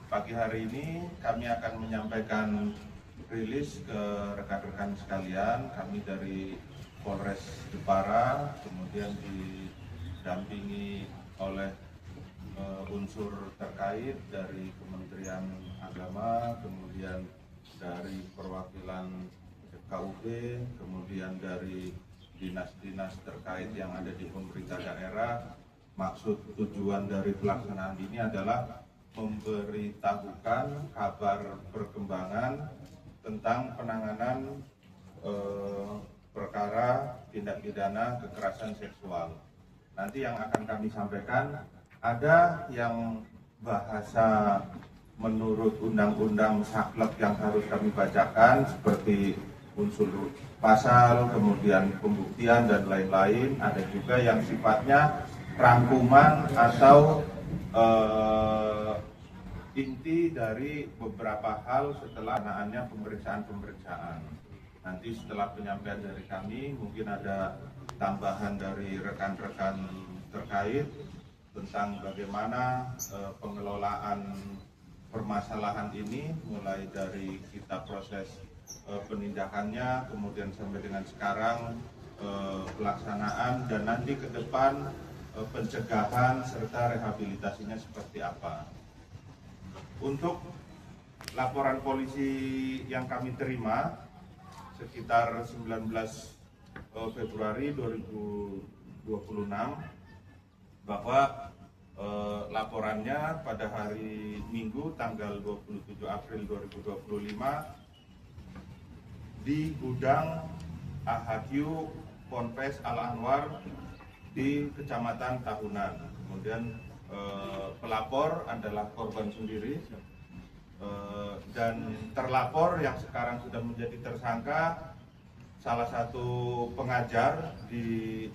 pagi hari ini kami akan menyampaikan rilis ke rekan-rekan sekalian. Kami dari Polres Jepara, kemudian didampingi oleh unsur terkait dari Kementerian Agama, kemudian dari perwakilan KUB, kemudian dari dinas-dinas terkait yang ada di pemerintah daerah. Maksud tujuan dari pelaksanaan ini adalah memberitahukan kabar perkembangan tentang penanganan perkara tindak pidana kekerasan seksual. Nanti yang akan kami sampaikan ada yang bahasa menurut undang-undang saklek yang harus kami bacakan seperti unsur pasal, kemudian pembuktian dan lain-lain. Ada juga yang sifatnya rangkuman atau inti dari beberapa hal setelah pelaksanaannya pemeriksaan. Nanti setelah penyampaian dari kami mungkin ada tambahan dari rekan-rekan terkait tentang bagaimana pengelolaan permasalahan ini, mulai dari kita proses penindakannya, kemudian sampai dengan sekarang pelaksanaan, dan nanti ke depan pencegahan serta rehabilitasinya seperti apa. Untuk laporan polisi yang kami terima sekitar 19 Februari 2026 bahwa laporannya pada hari Minggu tanggal 27 April 2025 di gudang AHQ Ponpes Al Anwar di Kecamatan Tahunan. Kemudian pelapor adalah korban sendiri dan terlapor yang sekarang sudah menjadi tersangka salah satu pengajar di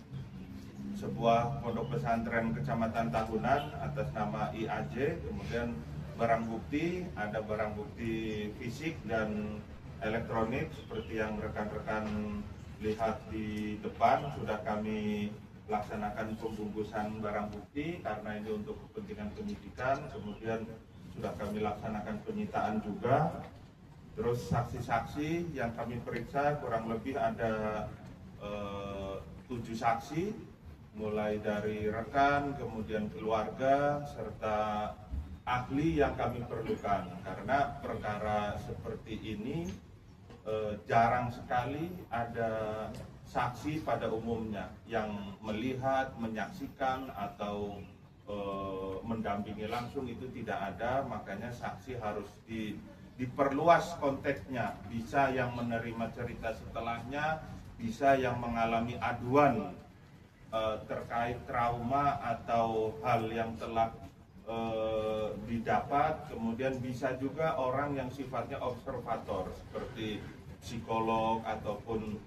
sebuah pondok pesantren Kecamatan Tahunan atas nama IAJ. Kemudian barang bukti, ada barang bukti fisik dan elektronik seperti yang rekan-rekan lihat di depan. Sudah kami laksanakan pembungkusan barang bukti karena ini untuk kepentingan penyidikan. Kemudian sudah kami laksanakan penyitaan juga. Terus saksi-saksi yang kami periksa kurang lebih ada 7 saksi, mulai dari rekan, kemudian keluarga, serta ahli yang kami perlukan. Karena perkara seperti ini jarang sekali ada saksi pada umumnya yang melihat, menyaksikan atau mendampingi langsung, itu tidak ada. Makanya saksi harus diperluas konteksnya, bisa yang menerima cerita setelahnya, bisa yang mengalami aduan terkait trauma atau hal yang telah didapat. Kemudian bisa juga orang yang sifatnya observator seperti psikolog ataupun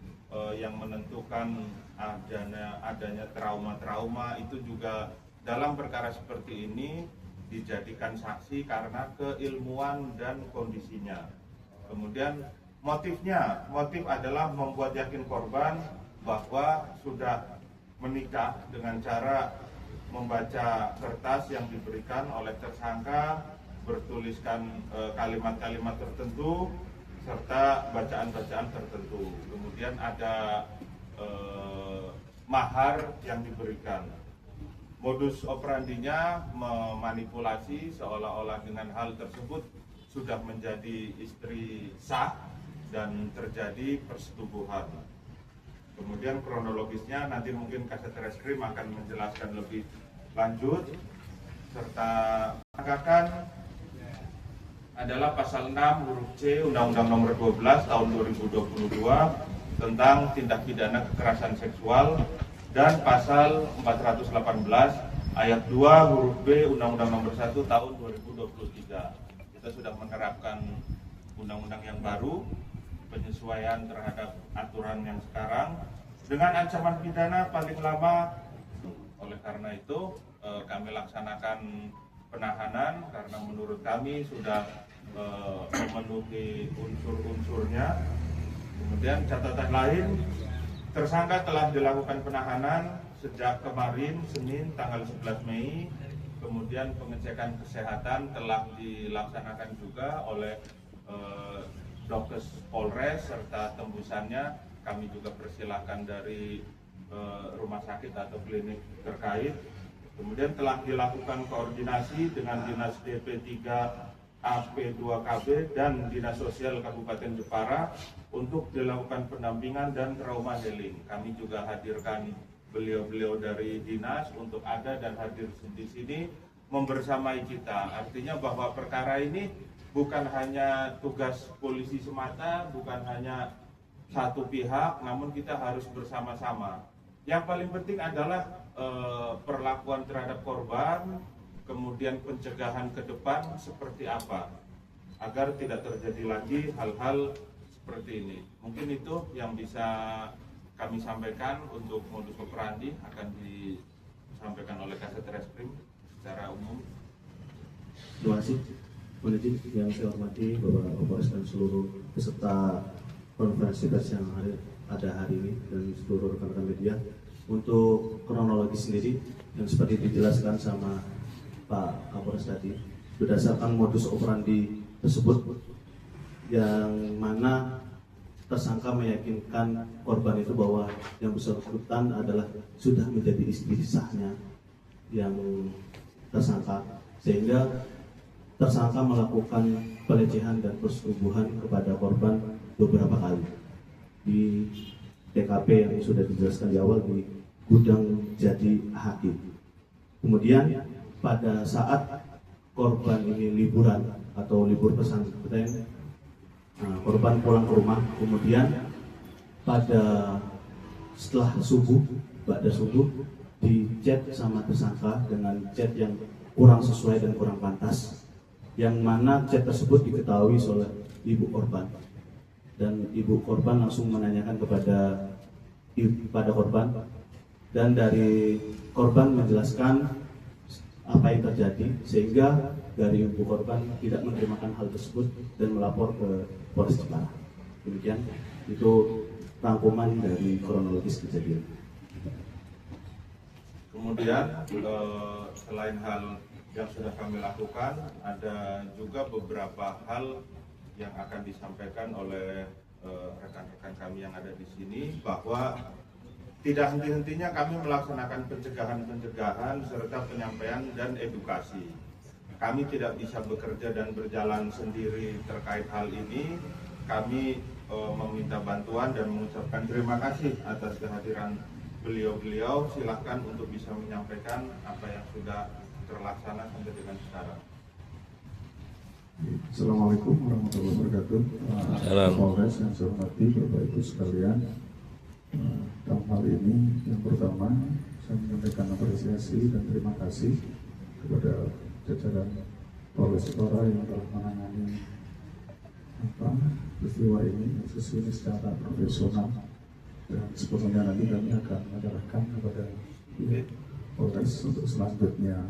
yang menentukan adanya trauma-trauma. Itu juga dalam perkara seperti ini dijadikan saksi karena keilmuan dan kondisinya. Kemudian motif adalah membuat yakin korban bahwa sudah menikah dengan cara membaca kertas yang diberikan oleh tersangka, bertuliskan kalimat-kalimat tertentu serta bacaan-bacaan tertentu. Kemudian ada mahar yang diberikan. Modus operandinya memanipulasi seolah-olah dengan hal tersebut sudah menjadi istri sah dan terjadi persetubuhan. Kemudian kronologisnya nanti mungkin Kasat Reskrim akan menjelaskan lebih lanjut. Serta penegakan adalah pasal 6 huruf C Undang-Undang Nomor 12 Tahun 2022 tentang tindak pidana kekerasan seksual, dan pasal 418 ayat 2 huruf B Undang-Undang Nomor 1 Tahun 2023. Kita sudah menerapkan undang-undang yang baru, penyesuaian terhadap aturan yang sekarang dengan ancaman pidana paling lama. Oleh karena itu kami laksanakan penahanan karena menurut kami sudah memenuhi unsur-unsurnya. Kemudian catatan lain, tersangka telah dilakukan penahanan sejak kemarin Senin tanggal 11 Mei Kemudian pengecekan kesehatan telah dilaksanakan juga oleh Dokes Polres serta tembusannya kami juga persilahkan dari rumah sakit atau klinik terkait. Kemudian telah dilakukan koordinasi dengan Dinas DP3 AP2KB dan Dinas Sosial Kabupaten Jepara untuk dilakukan pendampingan dan trauma healing. Kami juga hadirkan beliau-beliau dari dinas untuk ada dan hadir di sini membersamai kita. Artinya bahwa perkara ini bukan hanya tugas polisi semata, bukan hanya satu pihak, namun kita harus bersama-sama. Yang paling penting adalah perlakuan terhadap korban, kemudian pencegahan ke depan seperti apa, agar tidak terjadi lagi hal-hal seperti ini. Mungkin itu yang bisa kami sampaikan. Untuk modus operandi akan disampaikan oleh Kasat Reskrim secara umum. Terima kasih. Mohon yang saya hormati Bapak Kapolres dan seluruh peserta konferensi pers yang ada hari ini dan seluruh rekan-rekan media. Untuk kronologi sendiri yang seperti dijelaskan sama Pak Kapolres tadi, berdasarkan modus operandi tersebut yang mana tersangka meyakinkan korban itu bahwa yang bersangkutan adalah sudah menjadi istri sahnya yang tersangka, sehingga tersangka melakukan pelecehan dan persetubuhan kepada korban beberapa kali di TKP yang sudah dijelaskan di awal di Gudang Jati Hakim. Kemudian pada saat korban ini liburan atau libur pesantren, korban pulang ke rumah. Kemudian pada setelah subuh, pada subuh di chat sama tersangka dengan chat yang kurang sesuai dan kurang pantas, yang mana chat tersebut diketahui oleh ibu korban, dan ibu korban langsung menanyakan kepada korban, dan dari korban menjelaskan apa yang terjadi, sehingga dari ibu korban tidak menerimakan hal tersebut dan melapor ke Polres Jepara. Demikian itu rangkuman dari kronologis kejadian. Kemudian selain hal yang sudah kami lakukan, ada juga beberapa hal yang akan disampaikan oleh rekan-rekan kami yang ada di sini, bahwa tidak henti-hentinya kami melaksanakan pencegahan serta penyampaian dan edukasi. Kami tidak bisa bekerja dan berjalan sendiri terkait hal ini. Kami meminta bantuan dan mengucapkan terima kasih atas kehadiran beliau-beliau. Silahkan untuk bisa menyampaikan apa yang sudah terlaksana sampai dengan sekarang. Assalamualaikum warahmatullahi wabarakatuh. Polres yang saya hormati, Bapak Ibu sekalian. Dalam hal ini, yang pertama saya menyampaikan apresiasi dan terima kasih kepada jajaran Polres Jepara yang telah menangani peristiwa ini, kasus ini secara profesional, dan sepenuhnya nanti kami akan menyerahkan kepada Polres untuk selanjutnya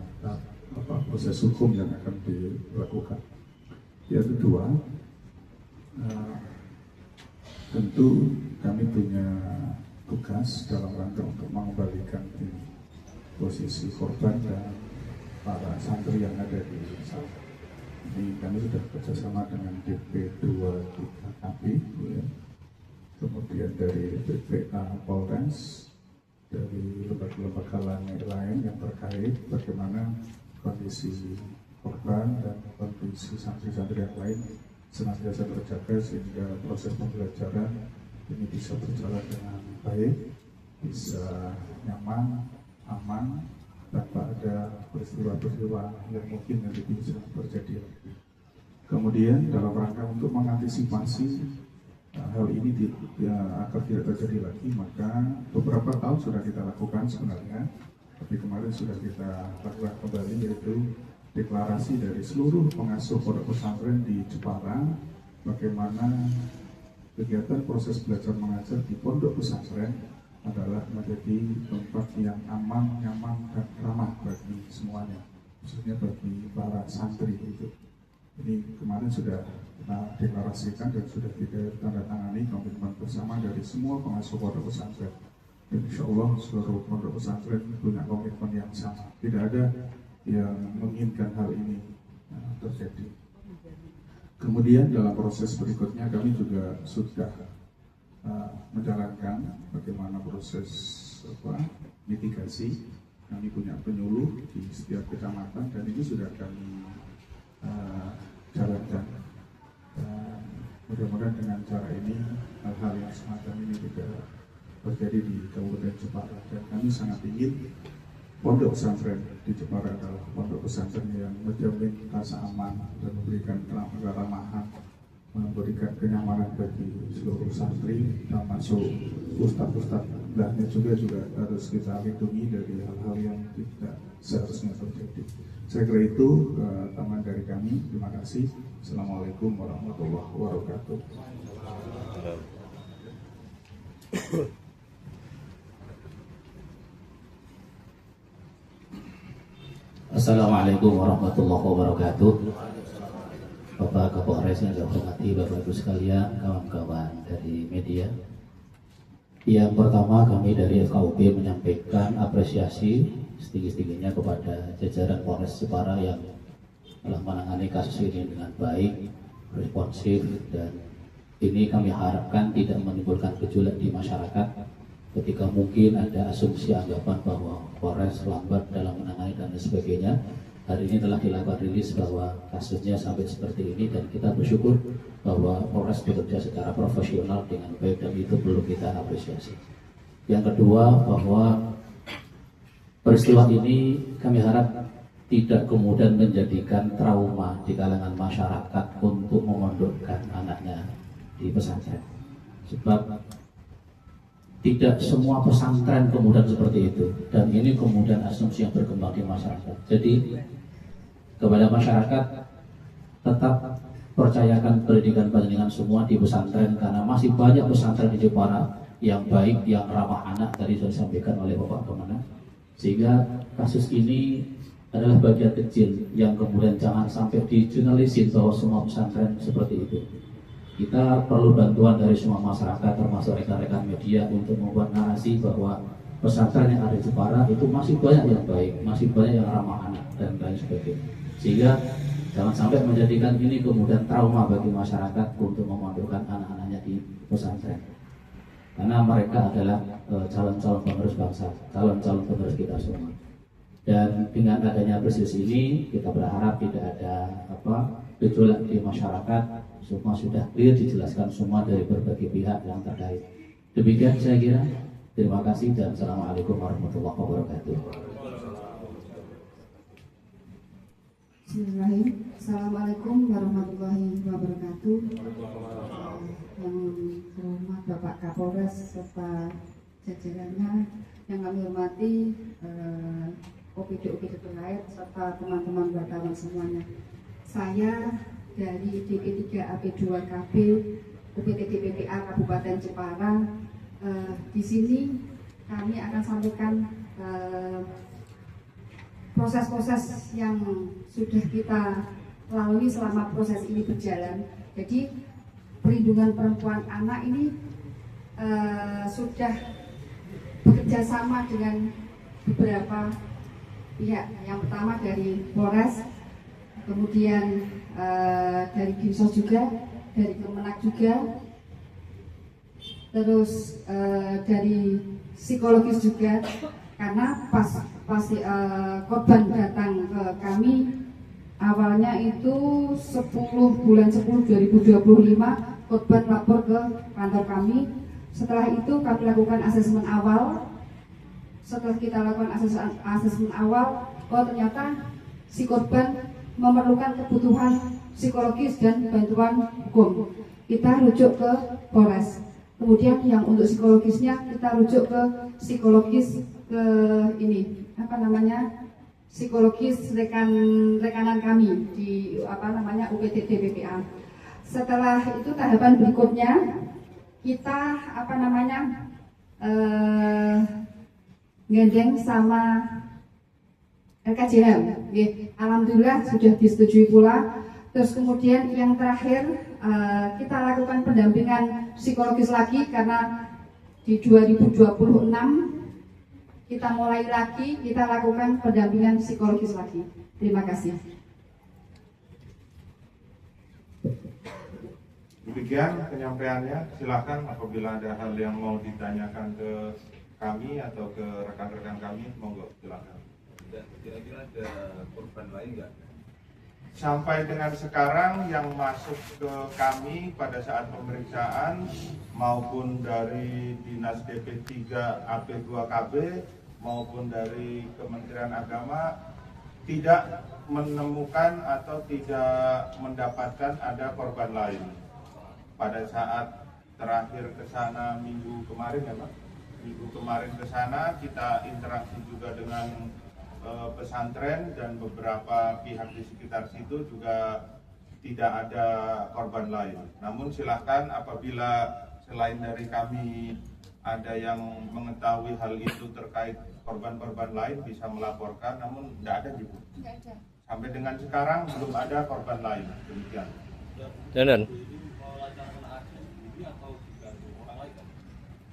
proses hukum yang akan dilakukan. Yang kedua, tentu kami punya tugas dalam rangka untuk mengembalikan posisi korban dan para santri yang ada di sana. Ini kami sudah bekerjasama dengan DP2KB, ya. Kemudian dari BPA Polres, dari lembaga-lembaga lain yang terkait bagaimana kondisi korban dan kondisi santri-santri yang lain senantiasa terjaga sehingga proses pembelajaran ini bisa berjalan dengan baik, bisa nyaman, aman, tanpa ada peristiwa-peristiwa yang mungkin nanti bisa terjadi lagi. Kemudian dalam rangka untuk mengantisipasi hal ini agar tidak terjadi lagi, maka beberapa tahun sudah kita lakukan sebenarnya, tapi kemarin sudah kita lakukan kembali, yaitu deklarasi dari seluruh pengasuh pondok pesantren di Jepara bagaimana kegiatan proses belajar mengajar di pondok pesantren adalah menjadi tempat yang aman, nyaman, dan ramah bagi semuanya, khususnya bagi para santri itu. Ini kemarin sudah kita deklarasikan dan sudah ditandatangani komitmen bersama dari semua pengasuh pondok pesantren. Dan insya Allah seluruh pondok pesantren punya komitmen yang sama. Tidak ada yang menginginkan hal ini terjadi. Kemudian dalam proses berikutnya kami juga sudah menjalankan bagaimana proses mitigasi. Kami punya penyuluh di setiap kecamatan dan ini sudah kami jalankan. Dan mudah-mudahan dengan cara ini hal-hal yang semacam ini tidak terjadi di Kabupaten Jepara, dan kami sangat ingin pondok pesantren di Jepara adalah pondok pesantren yang menjamin rasa aman dan memberikan keramahan, memberikan kenyamanan bagi seluruh santri, termasuk ustadz-ustadz sebelahnya juga harus kita lindungi dari hal-hal yang tidak seharusnya terjadi. Saya kira itu tambahan dari kami. Terima kasih. Assalamualaikum warahmatullahi wabarakatuh. Assalamualaikum warahmatullahi wabarakatuh. Bapak Kapolres yang saya hormati, Bapak Ibu sekalian, kawan-kawan dari media. Yang pertama, kami dari FKUP menyampaikan apresiasi setinggi-tingginya kepada jajaran Polres Jepara yang telah menangani kasus ini dengan baik, responsif, dan ini kami harapkan tidak menimbulkan gejolak di masyarakat ketika mungkin ada asumsi anggapan bahwa Polres lambat dalam menangani dan sebagainya. Hari ini telah dilakukan rilis bahwa kasusnya sampai seperti ini, dan kita bersyukur bahwa Polres bekerja secara profesional dengan baik, dan itu perlu kita apresiasi. Yang kedua, bahwa peristiwa ini kami harap tidak kemudian menjadikan trauma di kalangan masyarakat untuk memondokkan anaknya di pesantren. Sebab tidak semua pesantren kemudian seperti itu, dan ini kemudian asumsi yang berkembang di masyarakat. Jadi kepada masyarakat, tetap percayakan pendidikan panjenengan semua di pesantren, karena masih banyak pesantren di Jepara yang baik, yang ramah anak, tadi sudah disampaikan oleh Bapak Kemenang. Sehingga kasus ini adalah bagian kecil yang kemudian jangan sampai digeneralisir bahwa semua pesantren seperti itu. Kita perlu bantuan dari semua masyarakat, termasuk rekan-rekan media, untuk membuat narasi bahwa pesantren yang ada di Jepara itu masih banyak yang baik, masih banyak yang ramah anak, dan lain sebagainya. Sehingga jangan sampai menjadikan ini kemudian trauma bagi masyarakat untuk memondokkan anak-anaknya di pesantren. Karena mereka adalah calon-calon penerus bangsa, calon-calon penerus kita semua. Dan dengan adanya peristiwa ini, kita berharap tidak ada gejolak di masyarakat. Semua sudah clear, dijelaskan semua dari berbagai pihak yang terkait. Demikian saya kira. Terima kasih dan Assalamualaikum warahmatullahi wabarakatuh. Bismillahirrahmanirrahim. Assalamualaikum warahmatullahi wabarakatuh. Yang terhormat Bapak Kapolres serta jajarannya, yang kami hormati OPD terkait serta teman-teman wartawan semuanya. Saya dari DP3 AP2 KB UPT DPPA Kabupaten Jepara. Di sini kami akan sampaikan proses-proses yang sudah kita lalui selama proses ini berjalan. Jadi perlindungan perempuan anak ini sudah bekerja sama dengan beberapa pihak. Yang pertama dari Polres, kemudian dari Dinsos juga, dari Kemenak juga, terus dari psikologis juga, karena pas korban datang ke kami awalnya itu 10 bulan 10 2025 korban lapor ke kantor kami. Setelah itu kami lakukan asesmen awal. Setelah kita lakukan asesmen awal, ternyata si korban memerlukan kebutuhan psikologis dan bantuan hukum. Kita rujuk ke Polres. Kemudian yang untuk psikologisnya kita rujuk ke psikologis ke ini psikologis rekanan kami di UPT DPPA. Setelah itu tahapan berikutnya kita gandeng sama RKJM. Alhamdulillah sudah disetujui pula. Terus kemudian yang terakhir kita lakukan pendampingan psikologis lagi, karena di 2026 kita mulai lagi, kita lakukan pendampingan psikologis lagi. Terima kasih. Demikian penyampaiannya. Silakan apabila ada hal yang mau ditanyakan ke kami atau ke rekan-rekan kami, monggo silakan. Dan kira-kira ada korban lain nggak? Sampai dengan sekarang yang masuk ke kami pada saat pemeriksaan maupun dari Dinas DP3 AP2KB maupun dari Kementerian Agama tidak menemukan atau tidak mendapatkan ada korban lain. Pada saat terakhir ke sana minggu kemarin ya Pak, minggu kemarin ke sana kita interaksi juga dengan pesantren dan beberapa pihak di sekitar situ juga tidak ada korban lain. Namun silahkan apabila selain dari kami ada yang mengetahui hal itu terkait korban-korban lain bisa melaporkan, namun tidak ada gitu. Sampai dengan sekarang belum ada korban lain. Demikian. Dan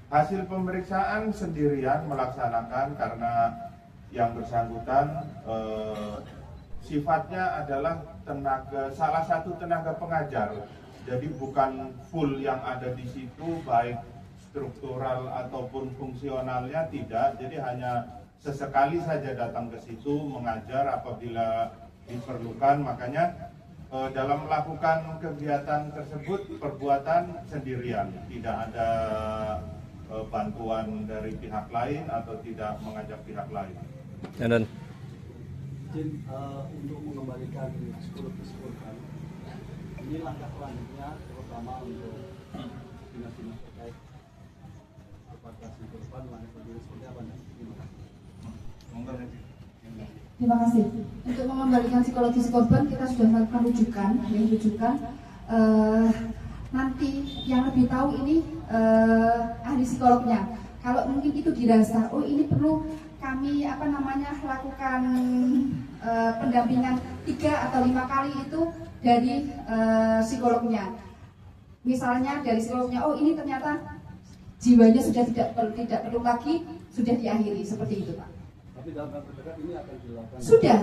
Hasil pemeriksaan sendirian melaksanakan karena yang bersangkutan sifatnya adalah salah satu tenaga pengajar, jadi bukan full yang ada di situ baik struktural ataupun fungsionalnya tidak, jadi hanya sesekali saja datang ke situ mengajar apabila diperlukan. Makanya dalam melakukan kegiatan tersebut perbuatan sendirian, tidak ada bantuan dari pihak lain atau tidak mengajak pihak lain. Dan untuk mengembalikan psikologis korban, ini langkah selanjutnya terutama untuk dinas-dinas terkait kepada si korban, langkah selanjutnya seperti apa? Terima kasih. Untuk mengembalikan psikologis korban kita sudah melakukan rujukan, nanti yang lebih tahu ini ahli psikolognya. Kalau mungkin itu dirasa, oh ini perlu kami lakukan pendampingan 3 atau 5 kali itu dari psikolognya. Misalnya dari psikolognya, oh ini ternyata jiwanya sudah tidak perlu lagi, sudah diakhiri, seperti itu Pak. Tapi dalam waktu dekat ini akan dilakukan? Sudah,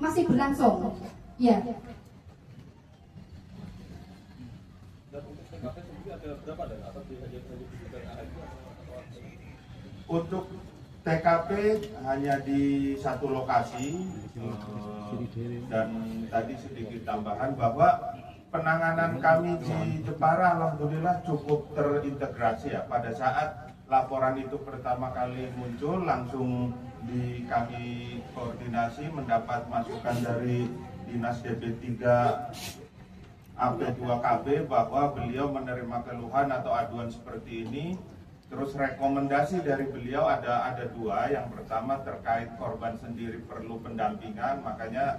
masih berlangsung. Ya. Untuk TKP hanya di satu lokasi dan tadi sedikit tambahan bahwa penanganan kami di Jepara alhamdulillah cukup terintegrasi ya. Pada saat laporan itu pertama kali muncul langsung kami koordinasi mendapat masukan dari Dinas DP3 AP2KB bahwa beliau menerima keluhan atau aduan seperti ini. Terus rekomendasi dari beliau ada 2. Yang pertama terkait korban sendiri perlu pendampingan, makanya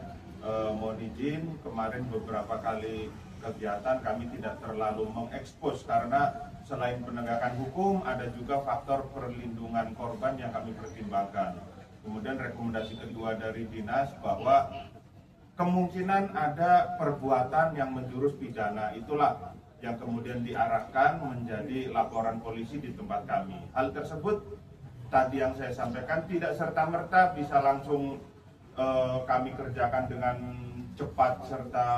mohon izin kemarin beberapa kali kegiatan kami tidak terlalu mengekspos karena selain penegakan hukum ada juga faktor perlindungan korban yang kami pertimbangkan. Kemudian rekomendasi kedua dari dinas bahwa kemungkinan ada perbuatan yang menjurus pidana, itulah yang kemudian diarahkan menjadi laporan polisi di tempat kami. Hal tersebut tadi yang saya sampaikan tidak serta-merta bisa langsung kami kerjakan dengan cepat serta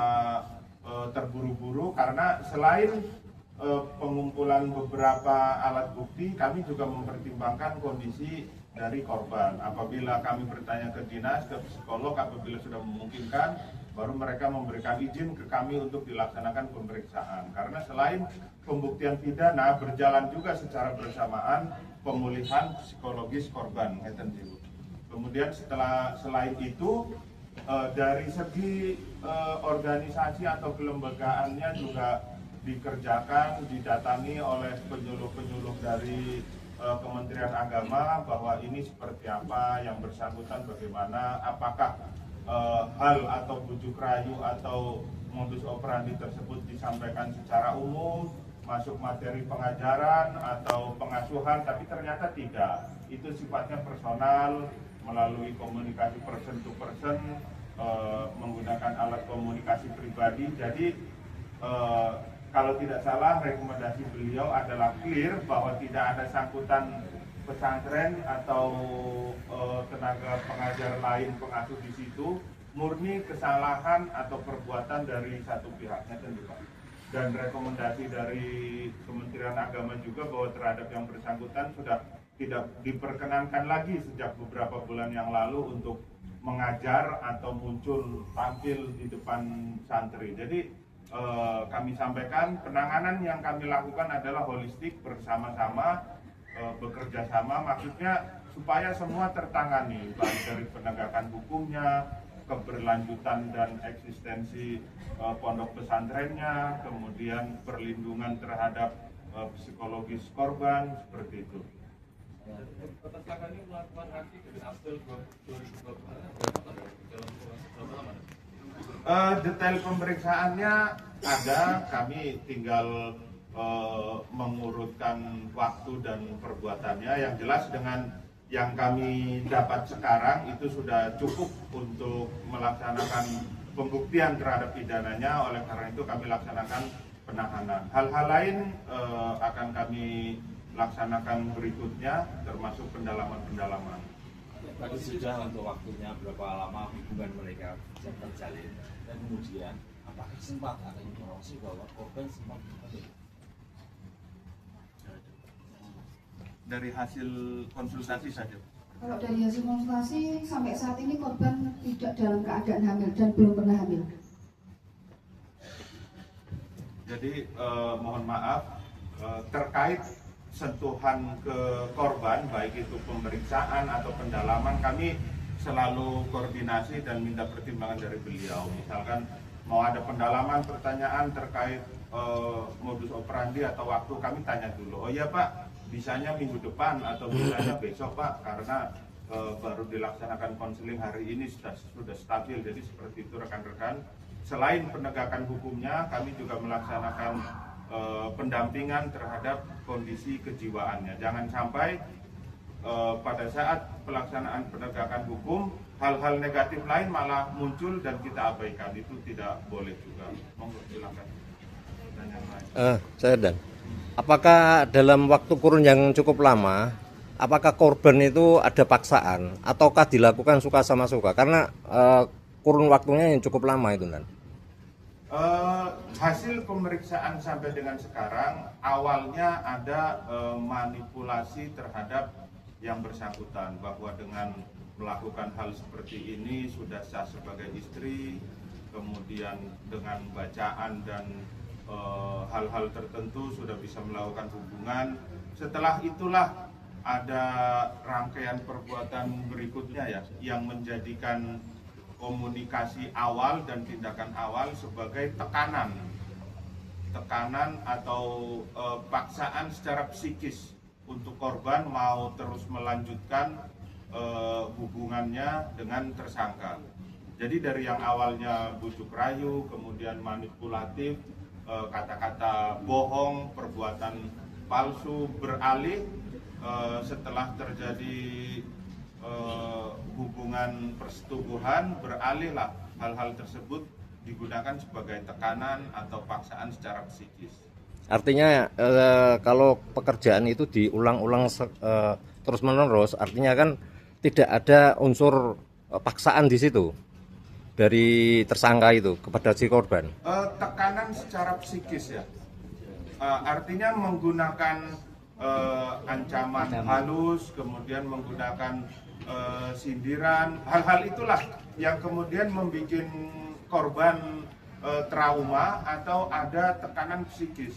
terburu-buru, karena selain pengumpulan beberapa alat bukti, kami juga mempertimbangkan kondisi dari korban. Apabila kami bertanya ke dinas, ke psikolog, apabila sudah memungkinkan, baru mereka memberikan izin ke kami untuk dilaksanakan pemeriksaan. Karena selain pembuktian pidana, berjalan juga secara bersamaan pemulihan psikologis korban. Kemudian selain itu, dari segi organisasi atau kelembagaannya juga dikerjakan, didatangi oleh penyuluh-penyuluh dari Kementerian Agama bahwa ini seperti apa, yang bersangkutan bagaimana, apakah hal atau bujuk rayu atau modus operandi tersebut disampaikan secara umum, masuk materi pengajaran atau pengasuhan, tapi ternyata tidak. Itu sifatnya personal, melalui komunikasi person to person, menggunakan alat komunikasi pribadi. Jadi kalau tidak salah rekomendasi beliau adalah clear bahwa tidak ada sangkutan pesantren atau tenaga pengajar lain pengasuh di situ murni kesalahan atau perbuatan dari satu pihaknya tentu Pak. Dan rekomendasi dari Kementerian Agama juga bahwa terhadap yang bersangkutan sudah tidak diperkenankan lagi sejak beberapa bulan yang lalu untuk mengajar atau muncul tampil di depan santri. Jadi kami sampaikan penanganan yang kami lakukan adalah holistik, bersama-sama, bekerja sama, maksudnya supaya semua tertangani, baik dari penegakan hukumnya, keberlanjutan dan eksistensi pondok pesantrennya, kemudian perlindungan terhadap psikologis korban, seperti itu. Tersangka ini melakukan aksi dari April 2020 detail pemeriksaannya ada, kami tinggal mengurutkan waktu dan perbuatannya. Yang jelas dengan yang kami dapat sekarang itu sudah cukup untuk melaksanakan pembuktian terhadap pidananya. Oleh karena itu kami laksanakan penahanan. Hal-hal lain akan kami laksanakan berikutnya, termasuk pendalaman-pendalaman. Tadi sudah untuk waktunya berapa lama hubungan mereka bisa terjalin, dan kemudian apakah sempat ada informasi bahwa korban sempat Dari hasil konsultasi saja. Kalau dari hasil konsultasi sampai saat ini korban tidak dalam keadaan hamil dan belum pernah hamil. Jadi mohon maaf, terkait sentuhan ke korban, baik itu pemeriksaan atau pendalaman, kami selalu koordinasi dan minta pertimbangan dari beliau. Misalkan mau ada pendalaman, pertanyaan terkait modus operandi atau waktu, kami tanya dulu. Oh iya Pak, bisanya minggu depan atau bisanya besok Pak, karena baru dilaksanakan konseling hari ini sudah stabil. Jadi seperti itu rekan-rekan. Selain penegakan hukumnya, kami juga melaksanakan pendampingan terhadap kondisi kejiwaannya. Jangan sampai pada saat pelaksanaan penegakan hukum hal-hal negatif lain malah muncul dan kita abaikan. Itu tidak boleh juga. Monggo silakan. Saya Dan. Apakah dalam waktu kurun yang cukup lama, apakah korban itu ada paksaan ataukah dilakukan suka sama suka? Karena kurun waktunya yang cukup lama itu, Dan. Hasil pemeriksaan sampai dengan sekarang awalnya ada manipulasi terhadap yang bersangkutan, bahwa dengan melakukan hal seperti ini sudah sah sebagai istri, kemudian dengan bacaan dan hal-hal tertentu sudah bisa melakukan hubungan. Setelah itulah ada rangkaian perbuatan berikutnya ya, yang menjadikan komunikasi awal dan tindakan awal sebagai tekanan atau paksaan secara psikis untuk korban mau terus melanjutkan hubungannya dengan tersangka. Jadi dari yang awalnya bujuk rayu, kemudian manipulatif, kata-kata bohong, perbuatan palsu, beralih setelah terjadi hubungan persetubuhan, beralihlah hal-hal tersebut digunakan sebagai tekanan atau paksaan secara psikis. Artinya kalau pekerjaan itu diulang-ulang terus-menerus, artinya kan tidak ada unsur paksaan di situ dari tersangka itu kepada si korban. Tekanan secara psikis ya, artinya menggunakan ancaman halus, kemudian menggunakan sindiran, hal-hal itulah yang kemudian membuat korban trauma atau ada tekanan psikis.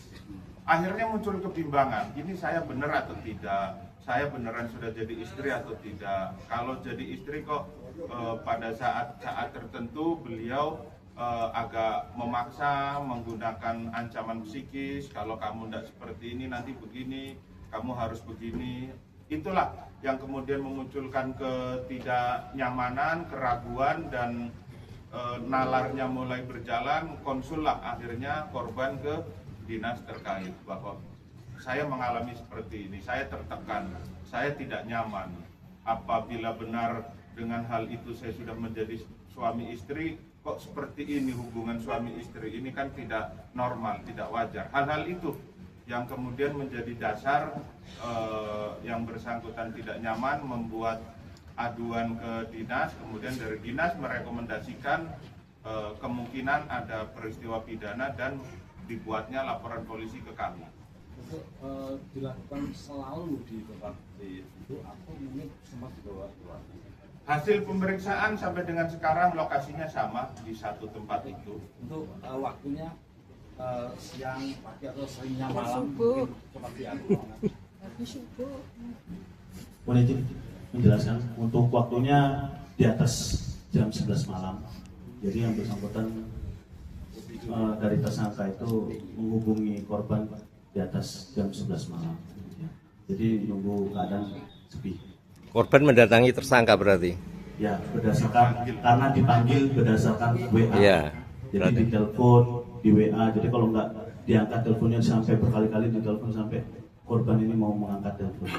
Akhirnya muncul kebimbangan, ini saya benar atau tidak, saya beneran sudah jadi istri atau tidak. Kalau jadi istri kok pada saat tertentu beliau agak memaksa menggunakan ancaman psikis, kalau kamu tidak seperti ini nanti begini, kamu harus begini. Itulah yang kemudian memunculkan ketidaknyamanan, keraguan, dan nalarnya mulai berjalan. Konsullah akhirnya korban ke dinas terkait bahwa saya mengalami seperti ini, saya tertekan, saya tidak nyaman. Apabila benar dengan hal itu saya sudah menjadi suami istri, kok seperti ini hubungan suami istri ini kan tidak normal, tidak wajar. Hal-hal itu yang kemudian menjadi dasar yang bersangkutan tidak nyaman membuat aduan ke dinas, kemudian dari dinas merekomendasikan kemungkinan ada peristiwa pidana dan dibuatnya laporan polisi ke kami. Untuk dilakukan selalu di tempat itu atau mungkin sempat dibawa keluar? Hasil pemeriksaan sampai dengan sekarang lokasinya sama di satu tempat itu. Untuk waktunya siang, pagi atau seringnya malam mungkin seperti apa? Boleh izin menjelaskan untuk waktunya di atas jam 11 malam. Jadi yang bersangkutan dari tersangka itu menghubungi korban di atas jam 11 malam. Jadi nunggu keadaan sepi. Korban mendatangi tersangka berarti? Ya, berdasarkan karena dipanggil berdasarkan WA. Iya. Jadi ditelepon di WA. Jadi kalau nggak diangkat teleponnya sampai berkali-kali ditelepon sampai korban ini mau mengangkat telepon.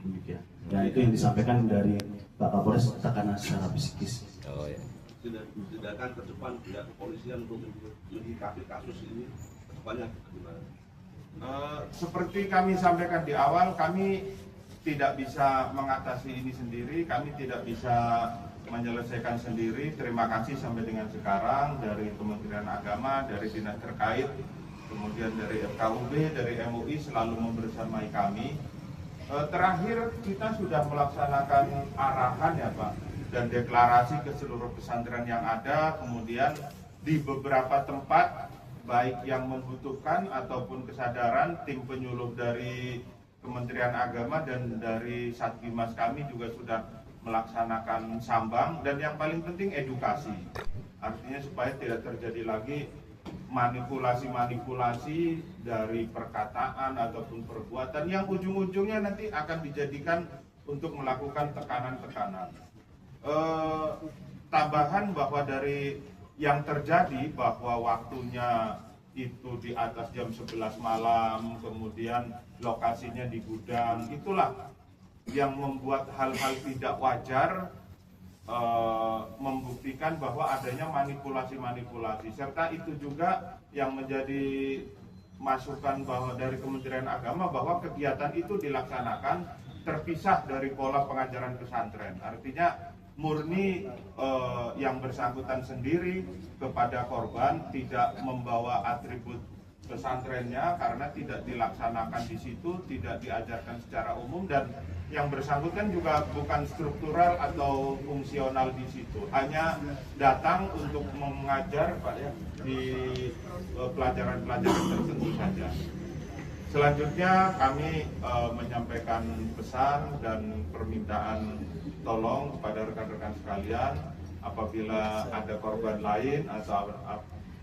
Demikian. Ya itu yang disampaikan dari Pak Kapolres, tekanan secara psikis. Oh ya. Tindakan ke depan pihak kepolisian untuk menyikapi kasus ini ke depannya gimana? Seperti kami sampaikan di awal, kami tidak bisa mengatasi ini sendiri, kami tidak bisa menyelesaikan sendiri. Terima kasih sampai dengan sekarang dari Kementerian Agama, dari dinas terkait, kemudian dari FKUB, dari MUI selalu membersamai kami. Terakhir kita sudah melaksanakan arahan ya Pak, dan deklarasi ke seluruh pesantren yang ada, kemudian di beberapa tempat baik yang membutuhkan ataupun kesadaran, tim penyuluh dari Kementerian Agama dan dari Satbimas kami juga sudah melaksanakan sambang, dan yang paling penting edukasi. Artinya supaya tidak terjadi lagi manipulasi-manipulasi dari perkataan ataupun perbuatan yang ujung-ujungnya nanti akan dijadikan untuk melakukan tekanan-tekanan. Tambahan bahwa dari yang terjadi bahwa waktunya itu di atas jam 11 malam, kemudian lokasinya di gudang, itulah yang membuat hal-hal tidak wajar, membuktikan bahwa adanya manipulasi-manipulasi, serta itu juga yang menjadi masukan bahwa dari Kementerian Agama bahwa kegiatan itu dilaksanakan terpisah dari pola pengajaran pesantren. Artinya murni yang bersangkutan sendiri kepada korban, tidak membawa atribut pesantrennya karena tidak dilaksanakan di situ, tidak diajarkan secara umum, dan yang bersangkutan juga bukan struktural atau fungsional di situ, hanya datang untuk mengajar Pak ya di pelajaran-pelajaran tertentu saja. Selanjutnya kami menyampaikan pesan dan permintaan tolong kepada rekan-rekan sekalian, apabila ada korban lain atau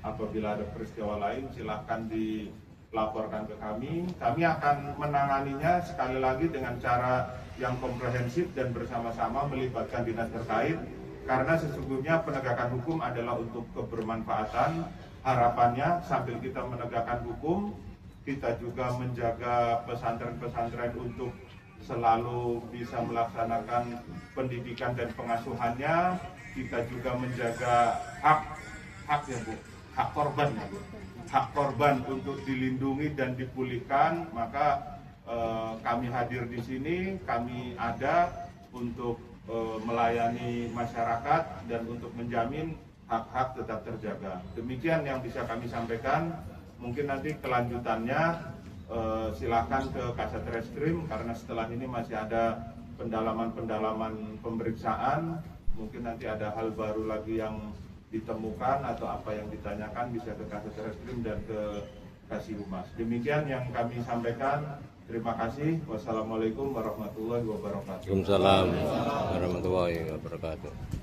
apabila ada peristiwa lain, silahkan dilaporkan ke kami. Kami akan menanganinya sekali lagi dengan cara yang komprehensif dan bersama-sama melibatkan dinas terkait, karena sesungguhnya penegakan hukum adalah untuk kebermanfaatan. Harapannya sambil kita menegakkan hukum, kita juga menjaga pesantren-pesantren untuk selalu bisa melaksanakan pendidikan dan pengasuhannya. Kita juga menjaga hak ya Bu, hak korban ya Bu, hak korban untuk dilindungi dan dipulihkan. Maka kami hadir di sini, kami ada untuk melayani masyarakat dan untuk menjamin hak-hak tetap terjaga. Demikian yang bisa kami sampaikan. Mungkin nanti kelanjutannya silakan ke Kasat Reskrim, karena setelah ini masih ada pendalaman-pendalaman pemeriksaan. Mungkin nanti ada hal baru lagi yang ditemukan atau apa yang ditanyakan bisa ke Kasat Reskrim dan ke Kasih Humas. Demikian yang kami sampaikan. Terima kasih. Wassalamualaikum warahmatullahi wabarakatuh. Waalaikumsalam warahmatullahi wabarakatuh.